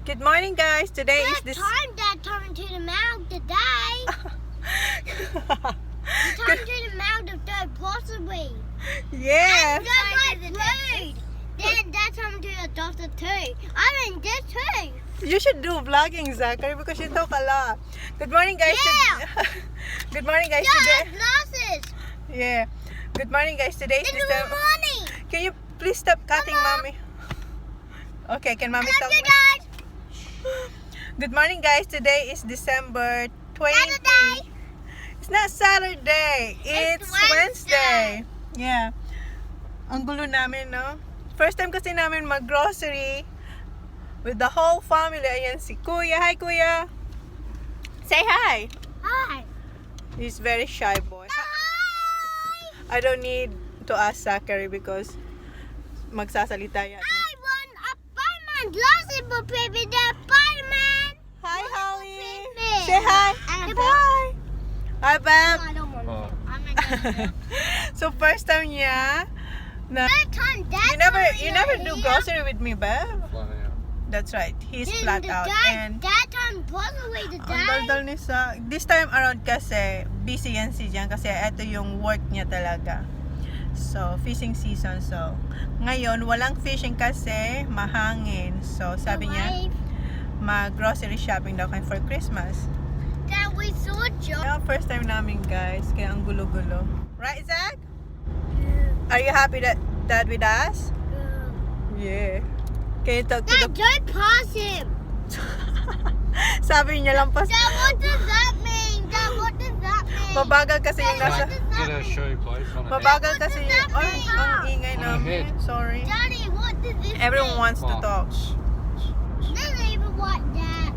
Good morning, guys. Today is this. time Dad turned to the mouth today. He turned to the mouth of the possibly. Yes. That's like rude. Then Dad turned to the doctor too. I mean this too. You should do vlogging, Zachary, because you talk a lot. Good morning, guys. Yeah. Good morning, guys. Yeah, Today. glasses. Yeah. Good morning, guys. Today is It's December. morning. Can you please stop cutting, Mama. mommy? Okay, can mommy Love talk? you guys. Good morning, guys. Today is December 20. Saturday. It's not Saturday. It's Wednesday. Yeah. Ang gulo namin, no? First time kasi namin mag-grocery with the whole family. Ayan si Kuya. Hi, Kuya. Say hi. Hi. He's very shy boy. Hi. I don't need to ask Zachary because magsasalita yan. I want a Spider-Man glasses for baby the Spider-Man. Hi, Holly. Baby. Say hi. And Hi. Hi, Bam. I don't want Oh. to. I'm not gonna do. So first time niya na That time Dad you never do grocery with me, Bam. Flat out. That's right. He's flat out and Dad turned possibly ang today. daldal ni sa this time around kasi busy yan si Jan kasi ito yung work niya talaga. So, fishing season. So, ngayon walang fishing kasi mahangin. So, sabi niya mag-grocery shopping daw kayo for Christmas. Dad, we saw Joe. Yeah, first time namin, guys. Kaya ang gulo-gulo. Right, Zach? Are you happy that with us? Yeah. Can you talk to Dad, don't pass him. Sabi niya lang pas. Dad, what does that mean? Dad, what does that mean? Mabagal kasi yung nasa... Get her shoe, please. On her head. Mabagal What kasi does yung... that Ay, mean? ang ingay On her namin. head. Sorry. Daddy, what does this Everyone mean? wants to Oh. talk. Doesn't even what that.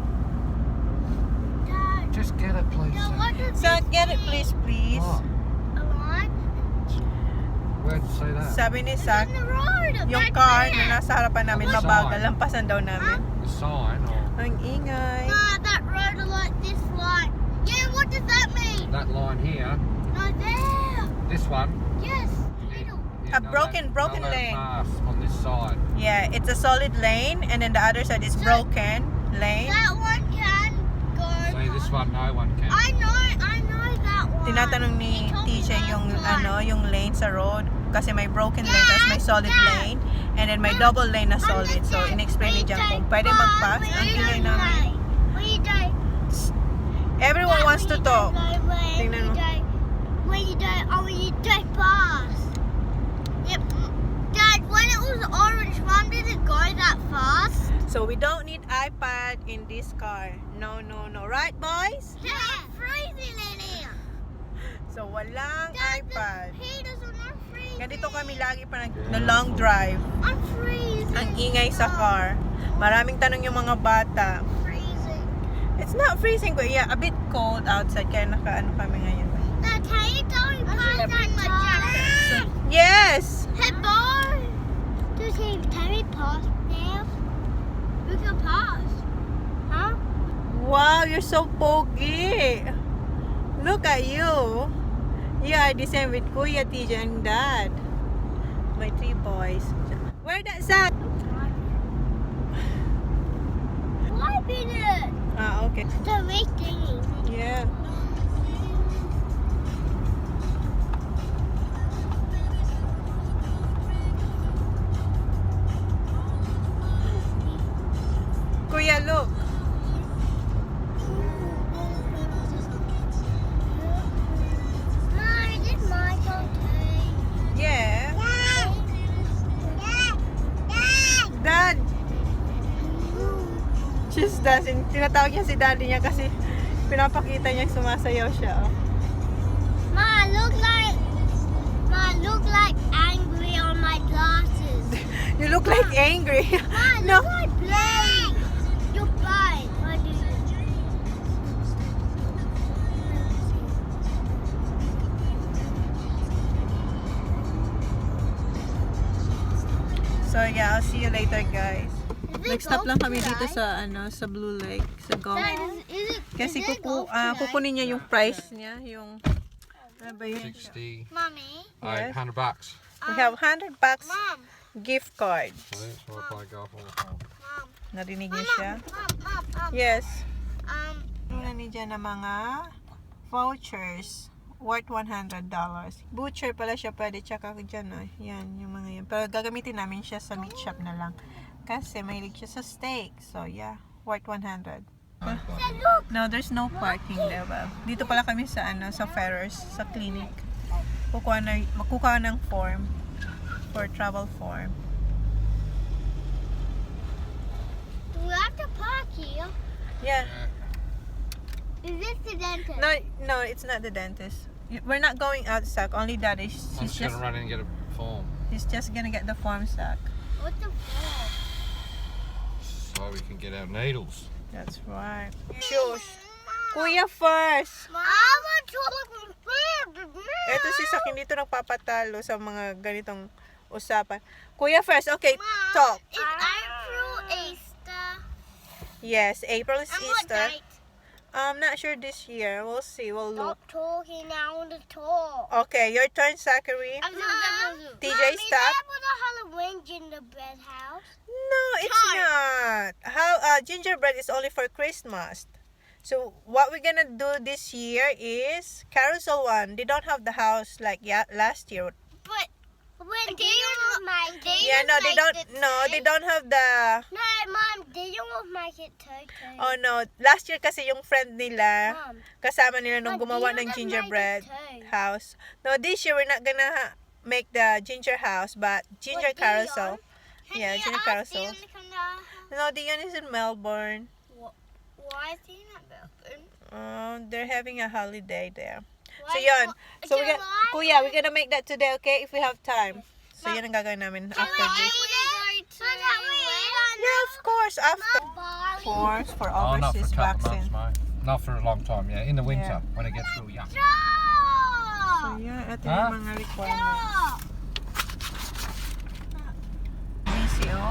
Dad, Just get it, please. Dad, what does Zach, this get it mean? please, please. Oh, A line? where'd you see that? Sabi ni It's Zach, on the road. yung back car there. na nasa harapan namin, What mabagal. sign? Lampasan daw namin. The sign or Ang ingay. Nah, that road is like this line. Yeah, what does that mean? that line here? No, there. This one? Yes, middle. Yeah, A broken lane. Pass on this side. Yeah, it's a solid lane and then the other side is broken lane. That one can go. See, this one, no one can. I know that one. Tinatanong ni He told me TJ last yung time. yung lane sa road kasi may broken lane tapos may solid lane and then may double lane na solid. So in-explain ni Jan kung pwede mag-pass. Ang ingay namin. Everyone wants to talk. Tingnan mo. When you don't pass. Yep. Dad, when it was orange, Mom didn't go that fast. So we don't need iPad in this car. No. Right, boys? Yeah. It's freezing in here. So walang Dad, iPad. the heaters are not freezing. Ganito kami lagi pa na long drive. I'm freezing. Ang ingay sa car. Maraming tanong yung mga bata. Freezing. It's not freezing, but yeah, a bit cold outside. Kaya naka-ano kami ngayon. Dad, can you tell me pass on my jacket? Yes! Hey, boy. Can we pass now? We can pass. Huh? Wow, you're so pogi. Look at you. You are the same with Kuya, TJ, and Dad. My three boys. Where that Zach? Wiping it. Ah, okay. The big thingy. Yeah. Kuya, look. Mommy, did Michael too? Yeah. Dad. Dad. She's dancing. Tinatawag niya si daddy niya kasi pinapakita niya sumasayaw siya. Oh. Look like angry on my glasses. You look like angry. Ma, No. look like blind. You're blind. What do you do? So yeah, I'll see you later, guys. Is it Nag-stop golf lang kami dito today? sa Blue Lake, sa golf. Dad, is it Kasi golf today? kukunin niya yung price niya, yung ano ba yun? 60. Mommy, Yes. $100. We have $100 Mom, gift card. So that's why I play golf all the time. Mom. Narinig niyo siya? Mom. Yes. Tingnan niyo dyan na mga vouchers worth $100. Butcher pala siya pwede, tsaka dyan, oh. Yan, yung mga yan. Pero gagamitin namin siya sa meat shop na lang. Kasi mahilig siya sa steak. So, yeah. Worth 100. No, there's no parking there. Well, dito pala kami sa, sa Ferrers, sa clinic. Makukuha ng form. For travel form. Do we have to park here? Yeah. Is this the dentist? No, it's not the dentist. We're not going outside. Only Daddy. I'm just gonna run in and get a form. He's just gonna get the form sack. What's the form? So we can get our needles. That's right. Shoes. Kuya first. I want to look at Ito si Sakin dito nagpapatalo sa mga ganitong usapan. Kuya first. Okay, talk. Is April Easter? Yes, April is And what Easter. date? I'm not sure this year. We'll see. We'll look. Stop talking, I want to talk. Okay, your turn, Zachary. TJ, stop. Is that for the Halloween gingerbread house? No, it's not. Gingerbread is only for Christmas. So what we're gonna do this year is carousel one. They don't have the house like last year. But when do you make it? Yeah, no, they don't. No, they don't have the. No, Mom, do you make it too? Oh no, last year kasi yung friend nila Mom, kasama nila nung But gumawa you ng just gingerbread make it too. house. No, this year we're not gonna make the ginger house, but ginger But carousel. Can Yeah, you ginger ask carousel. Dion to come to our house? No, Dion is in Melbourne. Why is he not Melbourne? They're having a holiday there. So Why- yun. So July? Kuya, we're gonna make that today, okay? If we have time. So Ma'am, yun ang gagawin namin Can after we this. go to Yeah, of course. After. Bali? Course for Oh, not for a overseas couple vaccine. months, mate. Not for a long time. Yeah, in the winter Yeah. when it gets real young. So Stop! yeah, ito Huh? yung mga requirements. Stop! VCO.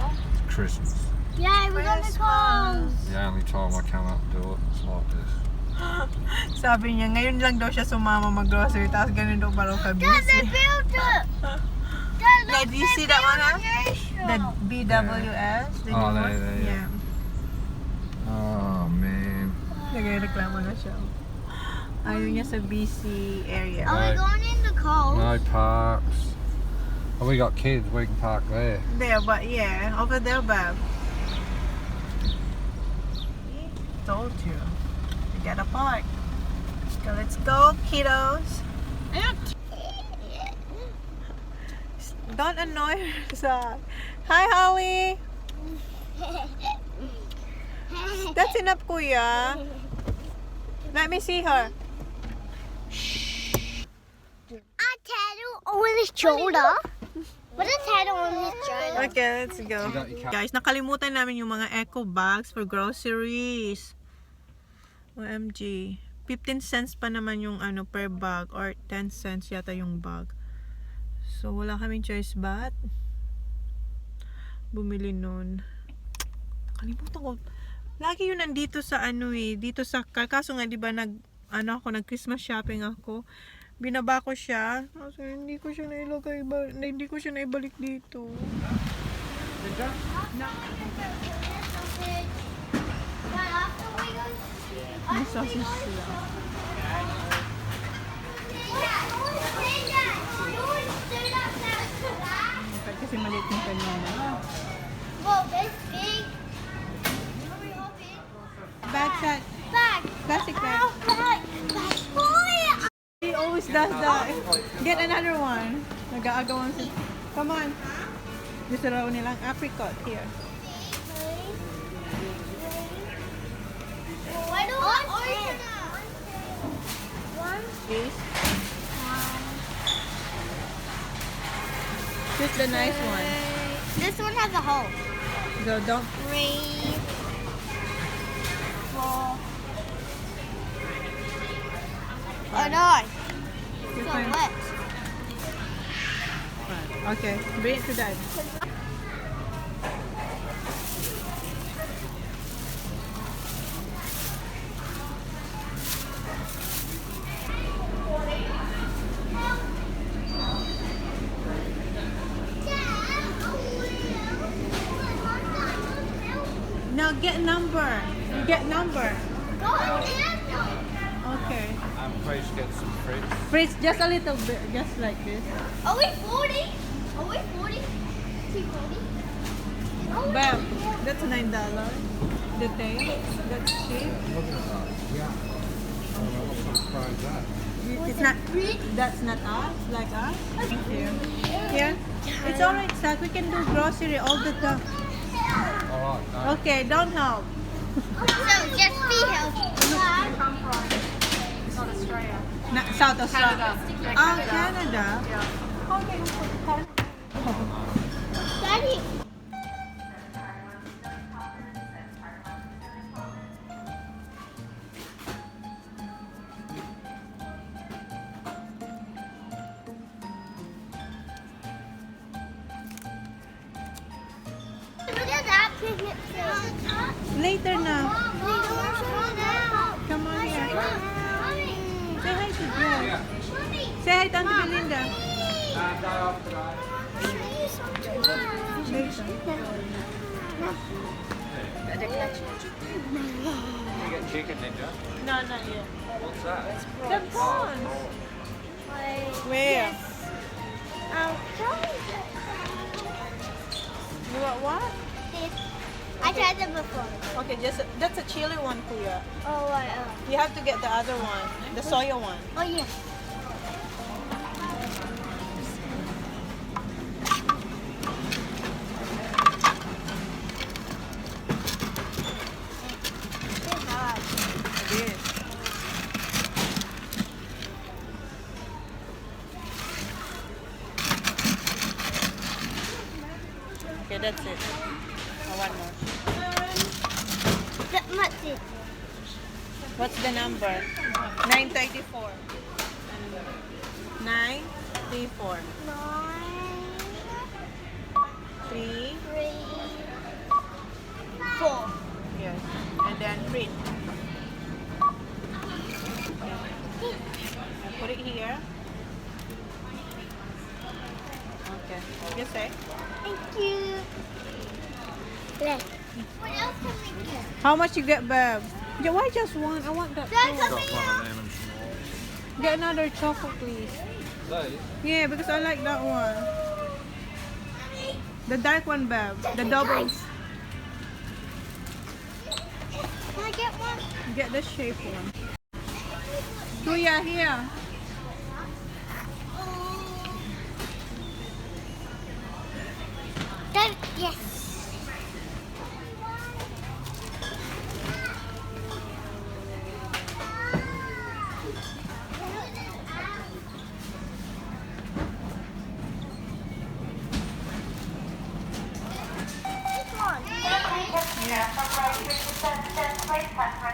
Christmas. Yeah, we're gonna come. The only time I come up and do it, it's like this. Sabi niya, ngayon lang daw siya sumama mag-grocery, tapos ganun daw parang Dad, they ka-busy. built it! Dad, Yeah, do you see that one, huh? The huh? BWS? The Oh, new there, one? there, yeah. Oh man. Nagreklamo na siya. Ayaw niya sa BC area. Are we going in the cold? No parks. Oh, we got kids. We can park there. There, but yeah, over there, Bab. Told you. We gotta park. So let's go, kiddos. Don't annoy her, Zach. Hi, Holly. That's enough, Kuya. Let me see her. A tattoo on his shoulder. What a tattoo on his shoulder. Okay, let's go. You got your car. Guys, nakalimutan namin yung mga eco bags for groceries. OMG. 15 cents pa naman yung per bag or 10 cents yata yung bag. So, wala kaming choice but bumili nun. Nakalimutan ko. Lagi yun nandito sa dito sa kaso nga 'di ba nag Christmas shopping ako. Binaba ko siya. Kasi hindi ko siya nailagay hindi ko siya naibalik dito. May sausage sila. Kasi maliit yung kanina. Whoa, this big. Bag set. Bag. Plastic bag. Bag. Boy. He always does that. Get another one. Nag-aagawan siya. Come on. Gusto raw nilang apricot here. Why do I open it? One. Please. Just the nice one. This one has a hole. So don't. 3, 4. Oh no. You're So fine. wet. Okay, bring it to Dad. get number. You get number. Go ahead. Okay. Please get some fruit. Fritz, just a little bit, just like this. Are we 40? Are we 40? 240? Oh, Bam, that's $9. The tail, that's cheap. Look at that. Yeah. Oh, what's the price that? It's not, that's not us, like us. Thank you. Yeah, it's alright, Zach. We can do grocery all the time. All right. No. Okay, don't help. So just be healthy. South Australia. Oh, Canada. Okay. Daddy. Look at that picnic film. Later na. We don't show now. Come on here. Mommy. Say hi to Joe. Say hi to Auntie Belinda. Later. You get chicken, Ninja? No, not yet. What's that? The prawns. Where? You want what? I tried them before. Okay, just that's a chili one, Kuya. Oh, You have to get the other one, the soya one. oh yeah. It is. Okay, that's it. One more. That's it. What's the number? 934. 934. 3. 3, 4. Yes. And then print. Put it here. Okay. You say? Thank you. What else can we get? How much you get, Bev? Yeah, why just one? I want that. Dad, two. come Got here. one of them and some more. Get another chocolate, please. Those? Yeah, because I like that one. The dark one, Bev. The doubles. Can I get one? Get the shape one. Kuya, here. Dad, yes.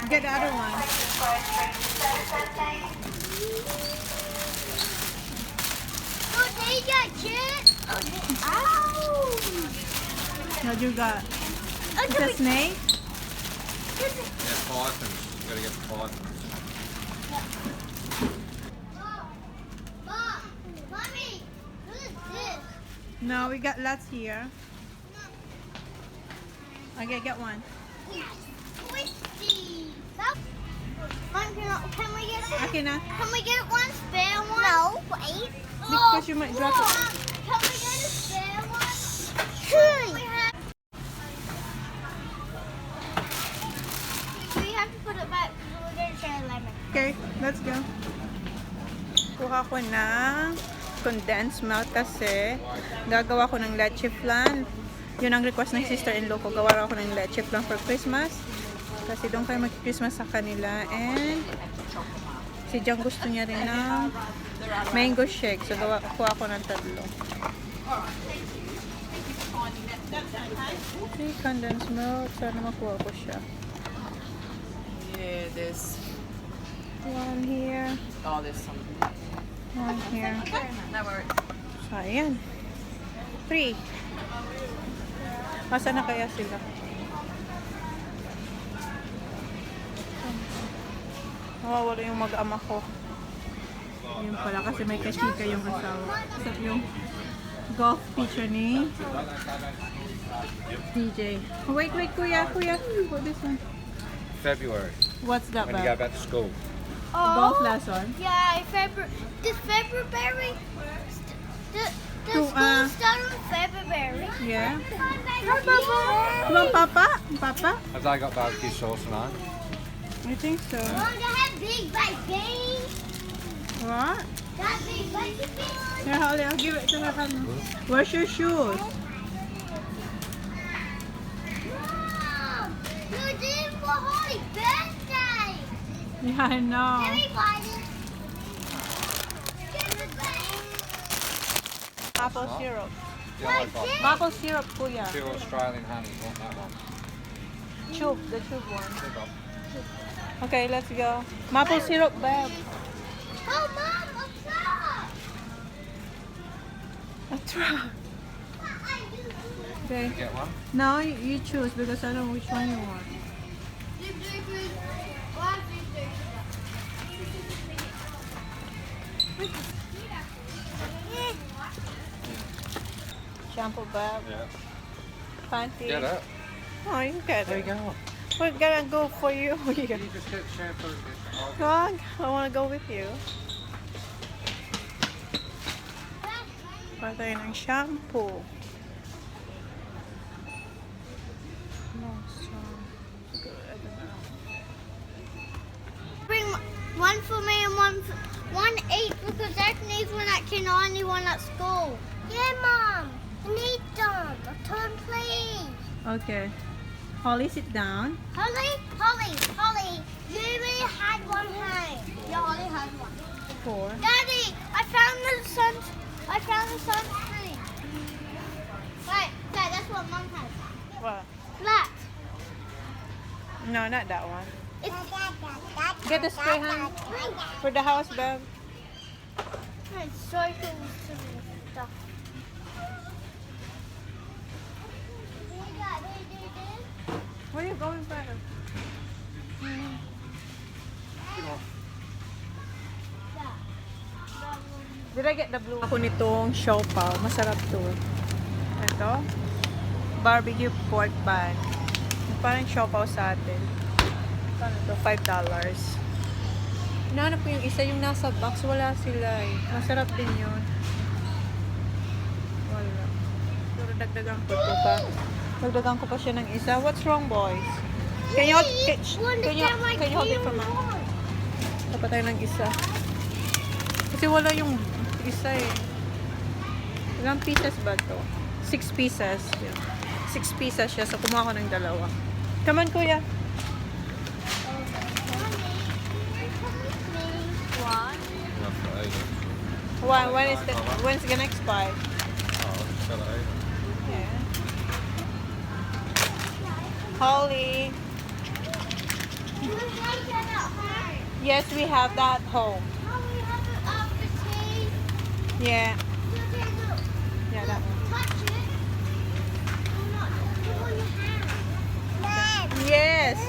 Get the other one. Oh, they got shit. Ow. What you got? Oh, It's a snake? Yeah, pythons. You gotta get the pythons. Mom, Mommy, what is this? No, we got lots here. Okay, get one. Twisty. Mom, can we get Okay na. Can we get one spare one? No, wait. Because you might drop it. Can we get a spare one? Sure. We have to put it back because we're going to share a lemon. Okay, let's go. Kuha ko ng condensed milk kasi gagawa ko ng leche flan. Yun ang request ng sister-in-law ko. Gawa ako ng leche flan for Christmas. Kasi doon kayo mag-Christmas sa kanila. And si Jang gusto niya rin ng mango shake. So kuha ko ng tatlo. Okay, condensed milk. Sana makuha ko siya. Yeah, there's One here. oh, there's some. One here. No worries. So, ayan. 3. Masa na kaya sila? Nawawala yung mag-ama ko. Yun pala kasi may kachika yung asawa. Sa yung golf teacher ni DJ. Oh, wait, kuya. What this one? February. What's that When you go about? back to school. Golf lesson. Yeah, February. Does February? Does To, school start on February? Yeah. Hi, Come on, Papa. Have they got barbecue sauce tonight? I think so. Mom, they have big baked beans. What? That big baked beans. Here, Holly, I'll give it to her. Where's your shoes? Mom, you're doing for Holly's birthday. Yeah, I know. Everybody. Get the bag. Maple syrup. Yellow box. Maple syrup, kuya. Pure Australian honey. You want that one? The tube one. Pick up. Okay, let's go. Maple syrup, babe. Oh, Mom, a truck. A truck. Okay. You get one? Now you choose because I don't know which one you want. Shampoo, babe. Yeah. Panty. Get it. Oh, you get There you it. go. We're gonna go for you. You just get shampoo. Come on, I wanna go with you. Para tayo ng shampoo. No, so good. Bring one for me and one each because Dad needs one at kindergarten, one at school. Yeah, Mom. I need them. A ton, please. Okay. Holly, sit down. Holly, you already had one home. Yeah, Holly has one. 4. Daddy, I found the sunscreen. Right, Dad, that's what Mom has. What? Black. No, not that one. It's Get the spray hand for the house, babe. It's so cool stuff. Where are you going, babe? Did I get the blue? Ako nitong siopaw. Masarap to. Ito. Barbecue pork bun. Parang siopaw sa atin. Parang ito, $5. Hinahanap ko yung isa, yung nasa box. Wala sila eh. Masarap din yun. Wala. Pero dagdagan ko ito pa. Dagdagan ko pa siya ng isa. What's wrong, boys? Can you hold it for mom? Dapat tayo ng isa. Kasi wala yung isa eh. Ilang pieces ba to? 6 pieces. 6 pieces siya. So, kumuha ko ng dalawa. Come on, kuya. One. That's the eight. When's it gonna expire? Oh, just got it. Yeah. Holly. Yes, we have that home. Yeah. Yeah, that one. Yes,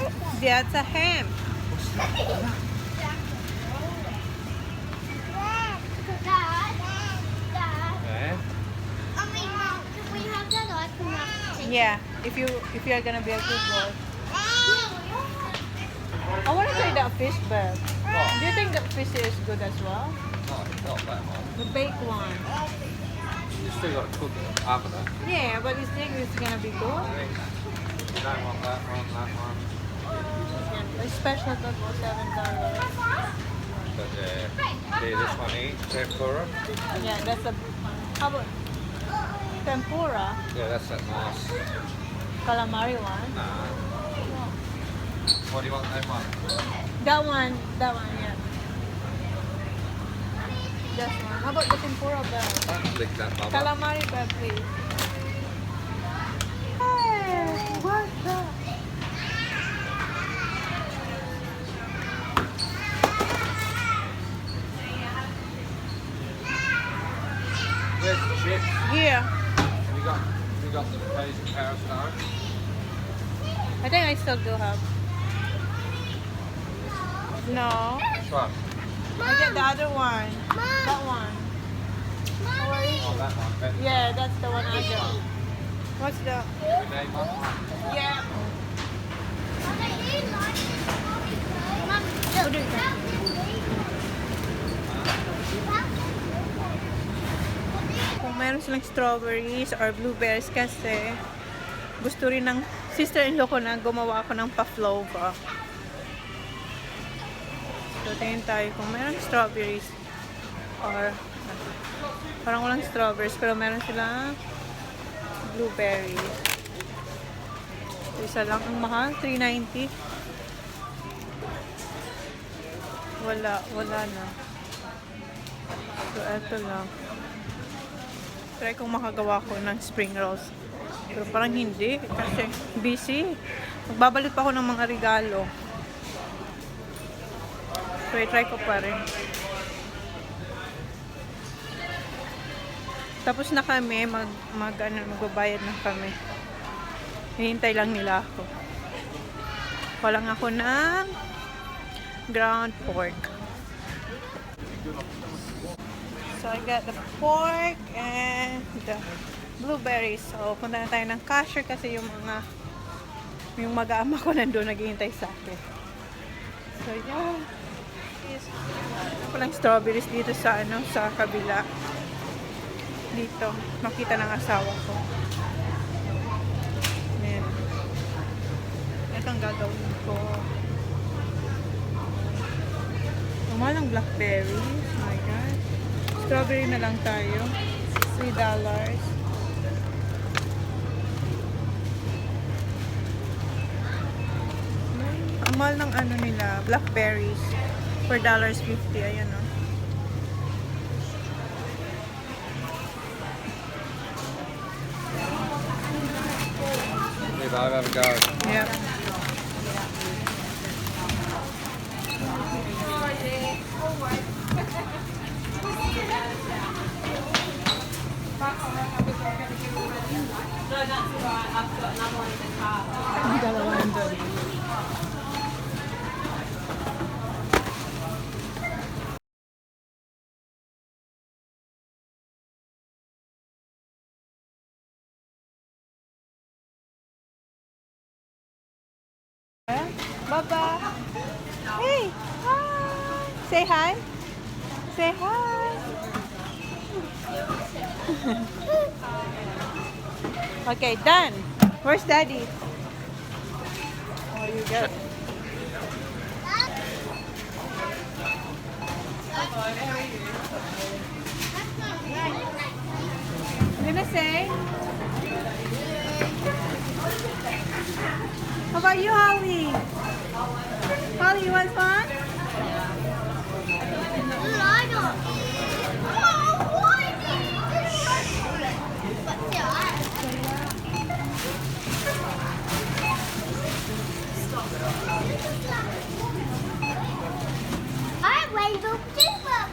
that's a ham. Yeah. Yeah, if you are gonna be a good boy. I wanna try that fish, babe. What? Do you think that fish is good as well? No, not that one. The baked one. You still got to cook it after that. Yeah, but you think it's gonna be good? You don't want that one, that one. A special good for $7. But this one here, tempura. Yeah, that's a. How about tempura? Yeah, that's that nice. Calamari one. Nah. What do you want that one? That one, yeah. That one. How about the tempura bell? Don't lick that bubble. Calamari bell, please. Hey, what's that? Where's the chips? Yeah. Have you got the peas and carrots now? I think I still do have. No. Which one? I get the other one. That one. Oh, that one. Yeah, that's the one I got. What's the... Yeah. Mom, What do you think? Kung meron silang strawberries or blueberries kasi gusto rin ng sister-in-law ko na gumawa ako ng pavlova. So, tingin tayo kung meron strawberries or parang walang strawberries pero meron silang blueberries. So, isa lang ang mahal, $3.90. Wala na. So, eto lang. Try kong makagawa ko ng spring rolls. Pero parang hindi kasi busy. Magbabalot pa ako ng mga regalo. So, i-try ko pa rin. Tapos na kami, magbabayad na kami. Hihintay lang nila ako. Walang ako ng ground pork. So, I got the pork and the blueberries. So, punta na tayo ng cashier kasi yung mag-aama ko nandun naghihintay sa akin. So, yeah. Walang strawberries dito sa sa kabila. Dito, makita ng asawa ko. Ayan. Ito ang gagawin ko. Mahal ng blackberries. Oh my God. Strawberry na lang tayo. $3. Ang mahal ng nila, blackberries. $4.50. Ayan o. If I have a go. Yep. Ang dalawa nandun. Baba. Hey. Hi. Say hi. Say hi. Okay, done. Where's Daddy? Oh, you got it. I'm gonna say. How about you, Holly? Holly, you want fun?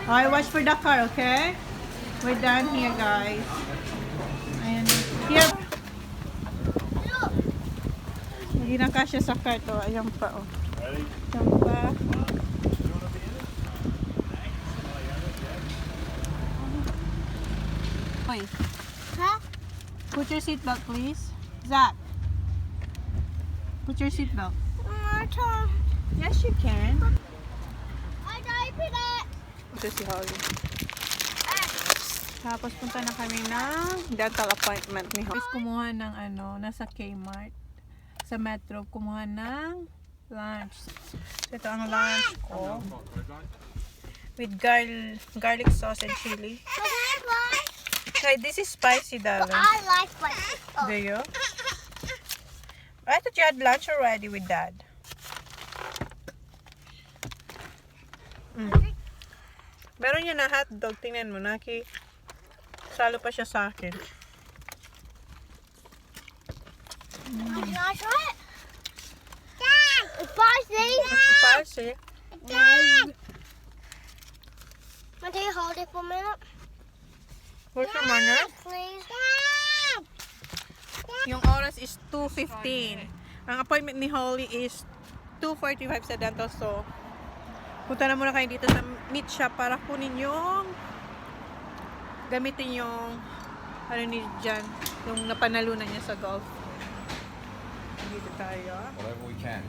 Alright, watch for the car, okay? We're done here, guys. And here. Hindi na kasya sa car to. Ayan pa, oh. Ayan pa. Hoy. Huh? Put your seatbelt, please. Zach. Put your seatbelt. Yes, you can. I open it. Ito si Holly. Tapos punta na kami ng dental appointment ni Holly. Kumuha ng nasa Kmart. Sa Metro, kumuha ng lunch. So, ito ang lunch ko. With garlic sauce and chili. Okay, this is spicy, darling. I like spicy. Do you? I thought you had lunch already with Dad. Meron yun na hotdog. Tingnan mo, salo pa siya sa akin. Can I try it? Dad! It's spicy! It's spicy. Dad! Can you hold it for a minute? Where's your manner? Please. Dad! Yung oras is 2:15. Ang appointment ni Holly is 2:45 sa dental. So, punta na muna kayo dito sa meat shop para kunin yung gamitin yung Ano ni Jan, yung napanalunan niya sa golf. Dito tayo. Whatever we can.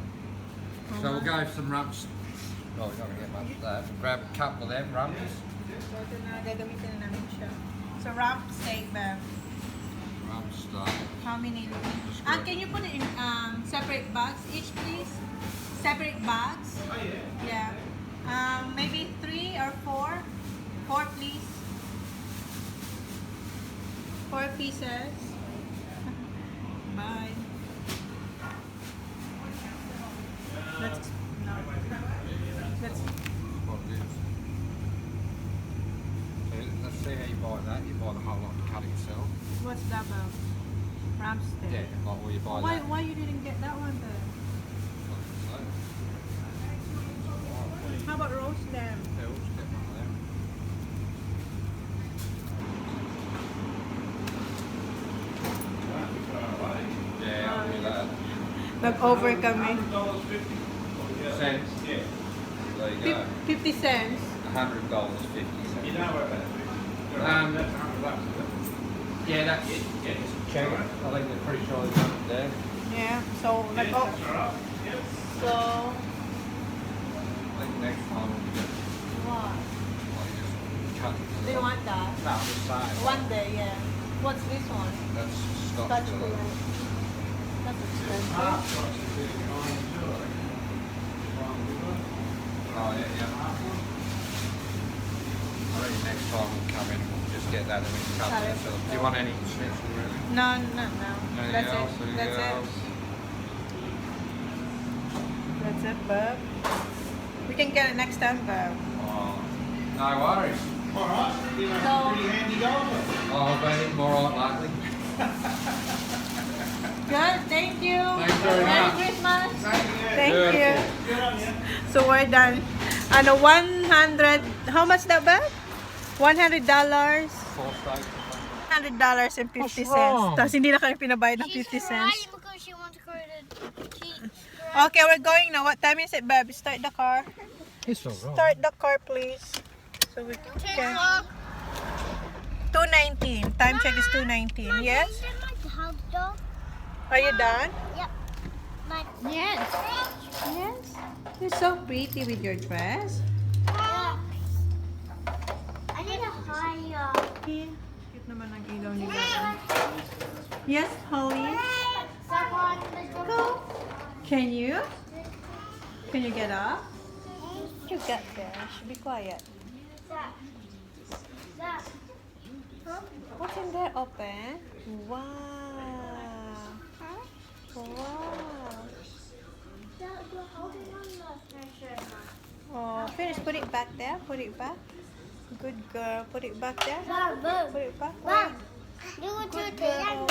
So we'll go for some rumps. Well, we're not going to get much of that. We'll grab a couple of them rumps. So ito na, gagamitin na namin siya. So rump steak, ma'am. Rump style. How many? Can you put it in separate bags each, please? Separate bags? Oh, yeah. Yeah. Maybe 3 or 4. 4, please. 4 pieces. Bye. Let's What it is. So let's see how you buy that. You buy the whole lot and cut it yourself. what's that about? Rump steak. Yeah, like where you buy Why that. why you didn't get that one then? How about roast lamb? Yeah, we'll just get one of them. Yeah, I'll do that. Nag-over kami. Cents. There you go. 50 cents. $100.50. Yeah, that's it. Yeah, just check it. I think they're pretty sure they've done it there. Yeah. So So I think next time we'll get what? like just cut it. Do you want that? No, I'm just saying. One day, yeah. What's this one? That's Scotch. Scotch fillet. That's expensive. Oh yeah, yeah. I reckon next time we'll come in and we'll just get that and we can cut Cut it. it. So, do you want any schnitzel really? No. Anything That's else? it. Anything That's else? it. That's it, bub. We can get it next time, bub. Oh, no worries. Alright, you know, So- pretty handy going. Oh, I've been eating more right lately. Good, thank you. Thanks very Merry much. Christmas. Thank you. Thank you. Beautiful. Good on you. So we're done. Ano, 100, how much that ba? $100. Four steaks. $100 and 50 What's cents. wrong? Tapos hindi na kami pinabayad ng She's 50 cents. crying because she wants to go to teach. Okay, we're going now. What time is it, babe? Start the car. It's alright. Start the car, please. So we can. 2:19. Time check is 2:19. Yes? Are you done? Yep. Yes. Yes. You're so pretty with your dress. I need a higher. Cute naman ang ilaw ni Gavin. Yes, Holly. Someone, Go. Can you? Can you get up? You got this. Be quiet. What's in there open? Wow. Wow. Oh, finish. Put it back there. Put it back. Good girl. Put it back there. Put it back. Mom, do what you Good girl.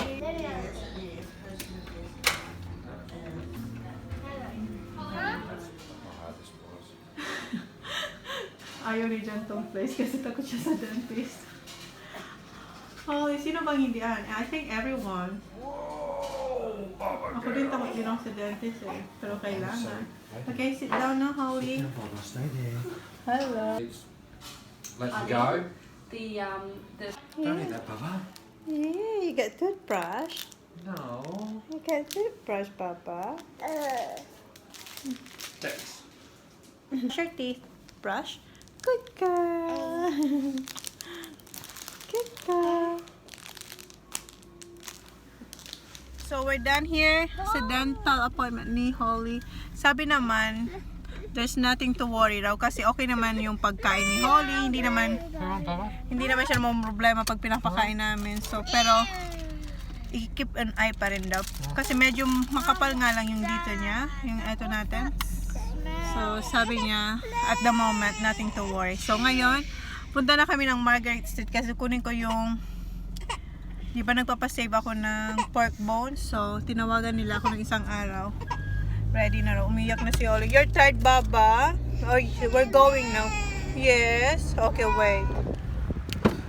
Ayaw ni Jan tong place kasi takot siya sa dentist. Holy, sino bang hindi? I think everyone. Ako din takot din ako sa dentist eh. Pero kailangan. Okay, sit down now, Holly. Hello. Let's go. Yeah. Don't eat that, Papa. Yeah, you got toothbrush. No. You got toothbrush, Papa. Thanks. Brush your teeth. Brush. Good girl. Good girl. So we're done here sa dental appointment ni Holly. Sabi naman, there's nothing to worry raw kasi okay naman yung pagkain ni Holly. Hindi naman siya namang problema pag pinapakain namin. So, pero i-keep an eye pa rin daw. Kasi medyo makapal nga lang yung dito niya. Yung ito natin. So, sabi niya, at the moment, nothing to worry. So, ngayon, punta na kami ng Margaret Street kasi kunin ko yung, di ba nagpapasave ako ng pork bones? So, tinawagan nila ako ng isang araw. Ready na raw. Umiyak na si Oli. You're tired, Baba? Oh, we're going now. Yes? Okay, wait.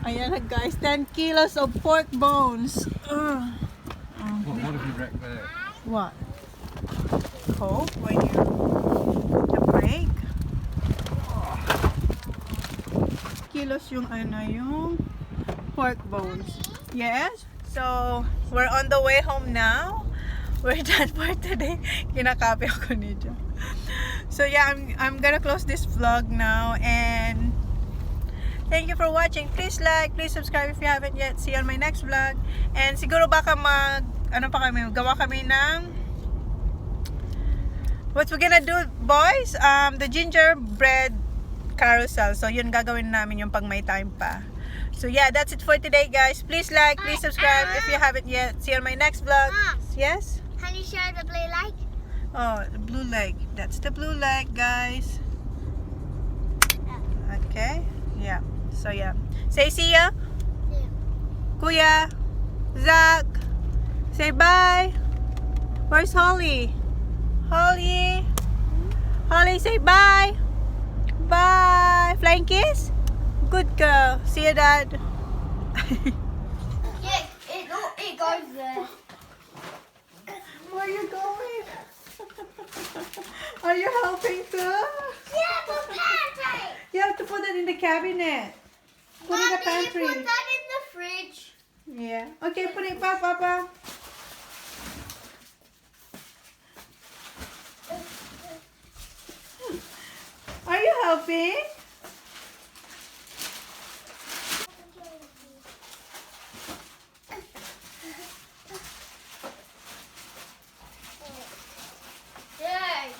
Ayan na guys, 10 kilos of pork bones. What have you wrecked there? What? Coke when you the break. Kilos yung yung pork bones. Yes. So, we're on the way home now. We're done for today. Kinakape ako nito. So yeah, I'm gonna close this vlog now, and thank you for watching. Please like, please subscribe if you haven't yet. See you on my next vlog. And siguro baka gawa kami ng what we're gonna do, boys? The gingerbread carousel. So yun gagawin namin yung pag may time pa. So yeah, that's it for today, guys. Please like, please subscribe if you haven't yet. See you on my next vlog. Yes? Can you show the blue light? Oh, the blue leg. That's the blue leg, guys. Okay. Yeah. So yeah. Say see ya. Yeah. Kuya. Zach. Say bye. Where's Holly? Holly. Holly, say bye. Bye. Flying kiss? Good girl. See you, Dad. Yeah, it goes there. Where are you going? Are you helping too? Yeah, but pantry. You have to put it in the cabinet. Put it in the pantry. Put that in the fridge. Yeah. Okay, put it, Papa. Are you helping? Yay!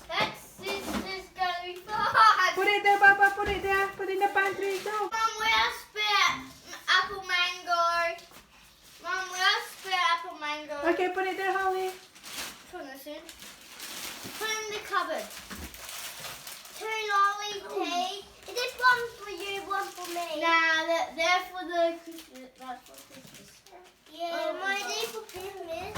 That sister's gonna be fun. Put it there, Papa. Put it there. Put it in the pantry. Go. Mom, where's spare apple mango? Mom, where's spare apple mango? Okay, put it there, Holly. Listen. Put in the cupboard. 2 lollies, tea. Is this one for you, one for me? Nah, they're for the Christmas. That's for Christmas. Yeah, mine is for Christmas.